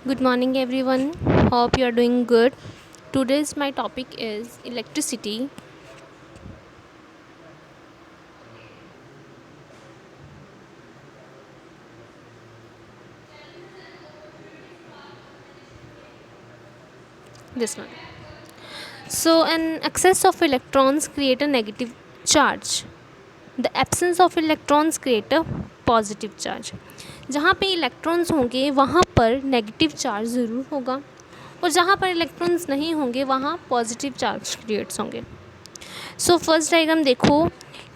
Good morning, everyone. Hope you are doing good. Today's my topic is electricity. This one. So, an excess of electrons create a negative charge. The absence of electrons create a positive charge. जहाँ पे electrons होंगे वहाँ पर negative charge ज़रूर होगा और जहाँ पर इलेक्ट्रॉन्स नहीं होंगे वहाँ पॉजिटिव चार्ज क्रिएट्स होंगे. सो फर्स्ट डायग्राम देखो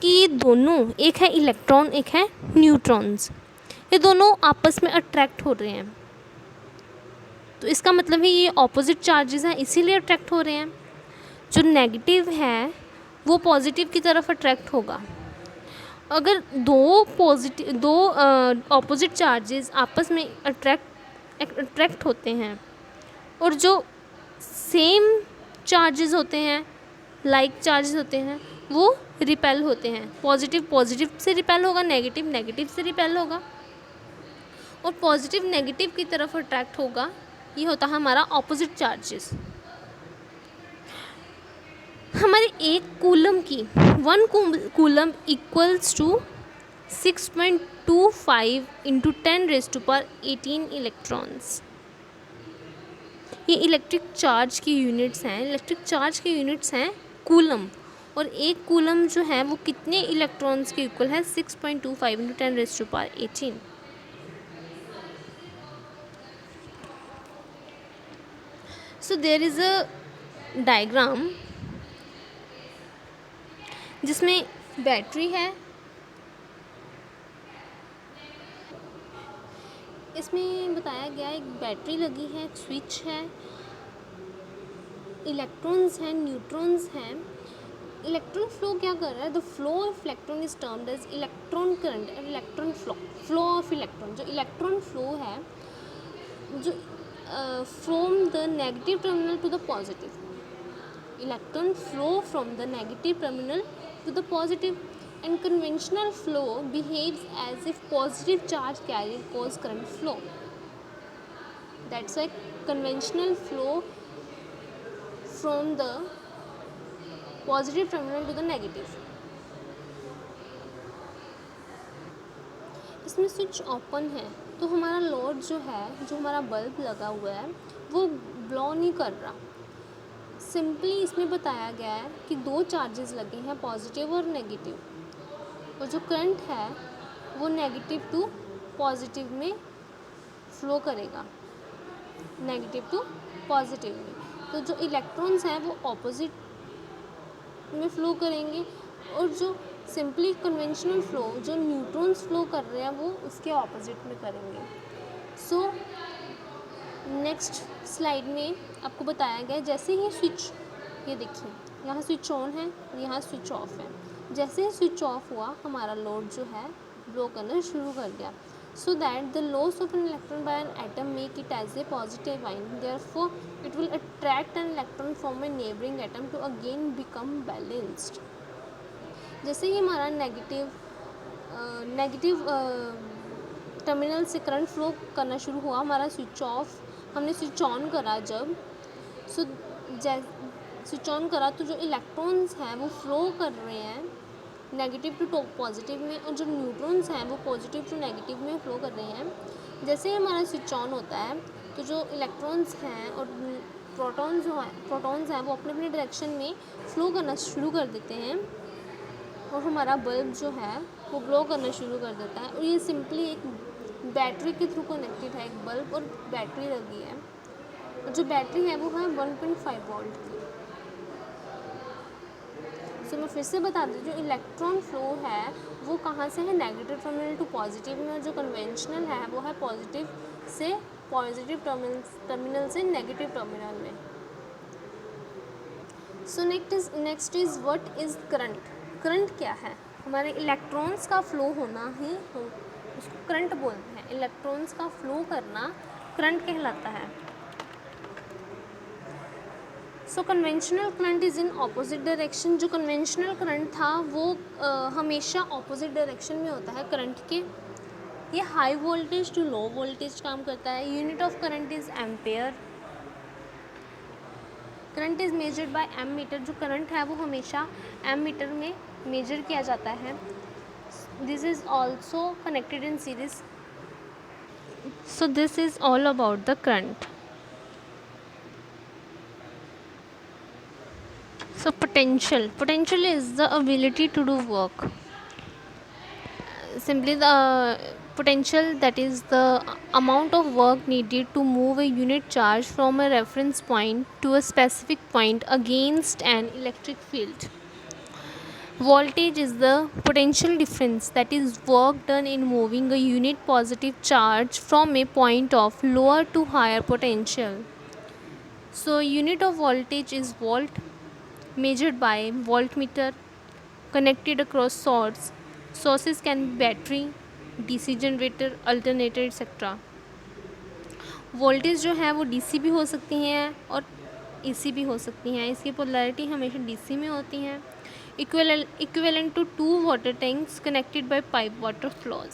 कि ये दोनों, एक है इलेक्ट्रॉन एक है न्यूट्रॉन्स, ये दोनों आपस में अट्रैक्ट हो रहे हैं. तो इसका मतलब है ये ऑपोजिट चार्जेस हैं इसीलिए अट्रैक्ट हो रहे हैं. जो नेगेटिव है वो पॉजिटिव की तरफ अट्रैक्ट होगा. अगर दो ऑपोजिट चार्जेस आपस में अट्रैक्ट होते हैं और जो सेम चार्जेस होते हैं, लाइक चार्जेस होते हैं, वो रिपेल होते हैं. पॉजिटिव पॉजिटिव से रिपेल होगा, नेगेटिव नेगेटिव से रिपेल होगा और पॉजिटिव नेगेटिव की तरफ अट्रैक्ट होगा. ये होता है हमारा ऑपोजिट चार्जेस. हमारे एक कूलम की 1 coulomb equals to 6.25 into 10⁻18 electrons. ये इलेक्ट्रिक चार्ज की यूनिट्स हैं. इलेक्ट्रिक चार्ज के यूनिट्स हैं कूलम और एक कूलम जो है वो कितने इलेक्ट्रॉन्स के इक्वल है 6.25 into 10⁻18. So there is a diagram जिसमें बैटरी है. इसमें बताया गया एक बैटरी लगी है, एक स्विच है, इलेक्ट्रॉन्स हैं, न्यूट्रॉन्स हैं. इलेक्ट्रॉन फ्लो क्या कर रहा है? The flow of electron is termed as electron current and electron flow of electron. जो इलेक्ट्रॉन फ्लो है, जो from the negative terminal to the positive. Electron flow from the negative terminal to the positive, and conventional flow behaves as if positive charge carrier cause current flow. That's why conventional flow from the positive terminal to the negative. इसमें switch open है तो हमारा load जो है, जो हमारा bulb लगा हुआ है, वो ब्लो नहीं कर रहा. सिंपली इसमें बताया गया है कि दो चार्जेस लगे हैं, पॉजिटिव और नेगेटिव, और जो करंट है वो नेगेटिव टू पॉजिटिव में फ़्लो करेगा, नेगेटिव टू पॉजिटिव में. तो जो इलेक्ट्रॉन्स हैं वो ऑपोजिट में फ़्लो करेंगे और जो सिंपली कन्वेंशनल फ़्लो, जो न्यूट्रॉन्स फ़्लो कर रहे हैं, वो उसके ऑपोजिट में करेंगे. सो नेक्स्ट स्लाइड में आपको बताया गया जैसे ही स्विच, ये देखिए यहाँ स्विच ऑन है, यहाँ स्विच ऑफ है. जैसे ही स्विच ऑफ हुआ हमारा लोड जो है ब्लो करना शुरू कर दिया. So that the loss of an electron by an atom make it as a positive ion. Therefore it will attract an electron from a neighbouring atom to again become balanced. जैसे ही हमारा negative terminal से current flow करना शुरू हुआ, हमारा switch off, हमने switch on करा जब, स्विच ऑन करा तो जो इलेक्ट्रॉन्स हैं वो फ्लो कर रहे हैं नेगेटिव टू पॉजिटिव में, और जो न्यूट्रॉन्स हैं वो पॉजिटिव टू नेगेटिव में फ्लो कर रहे हैं. जैसे ही हमारा स्विच ऑन होता है तो जो इलेक्ट्रॉन्स हैं और प्रोटॉन्स हैं वो अपने अपने डायरेक्शन में फ्लो करना शुरू कर देते हैं और हमारा बल्ब जो है वो ग्लो करना शुरू कर देता है. और ये सिंपली एक बैटरी के थ्रू कनेक्टेड है. एक बल्ब और बैटरी लगी है और जो बैटरी है वो है 1.5 वोल्ट की. सो मैं फिर से बता दूँ, जो इलेक्ट्रॉन फ्लो है वो कहाँ से है? नेगेटिव टर्मिनल टू पॉजिटिव में, और जो कन्वेंशनल है वो है पॉजिटिव टर्मिनल से नेगेटिव टर्मिनल में. So next is what is current. Current क्या है? हमारे इलेक्ट्रॉन्स का फ्लो होना ही उसको करंट बोलते हैं. इलेक्ट्रॉन्स का फ्लो करना करंट कहलाता है. So conventional current is in opposite direction. जो कन्वेंशनल करंट था वो हमेशा ऑपोजिट डायरेक्शन में होता है करंट के. ये high voltage to low voltage काम करता है। Unit of current is ampere. Current is measured by ammeter. जो करंट है वो हमेशा एम मीटर में मेजर किया जाता है। This is also connected in series. So this is all about the current. So potential is the ability to do work. Simply the potential, that is the amount of work needed to move a unit charge from a reference point to a specific point against an electric field. Voltage is the potential difference, that is work done in moving a unit positive charge from a point of lower to higher potential. So unit of voltage is volt, measured by voltmeter connected across source. Sources can be battery, DC generator, alternator etc. Voltage जो है वो DC भी हो सकती हैं और AC भी हो सकती हैं। इसकी पोलैरिटी हमेशा DC में होती हैं। Equivalent to 2 water tanks connected by pipe water flows.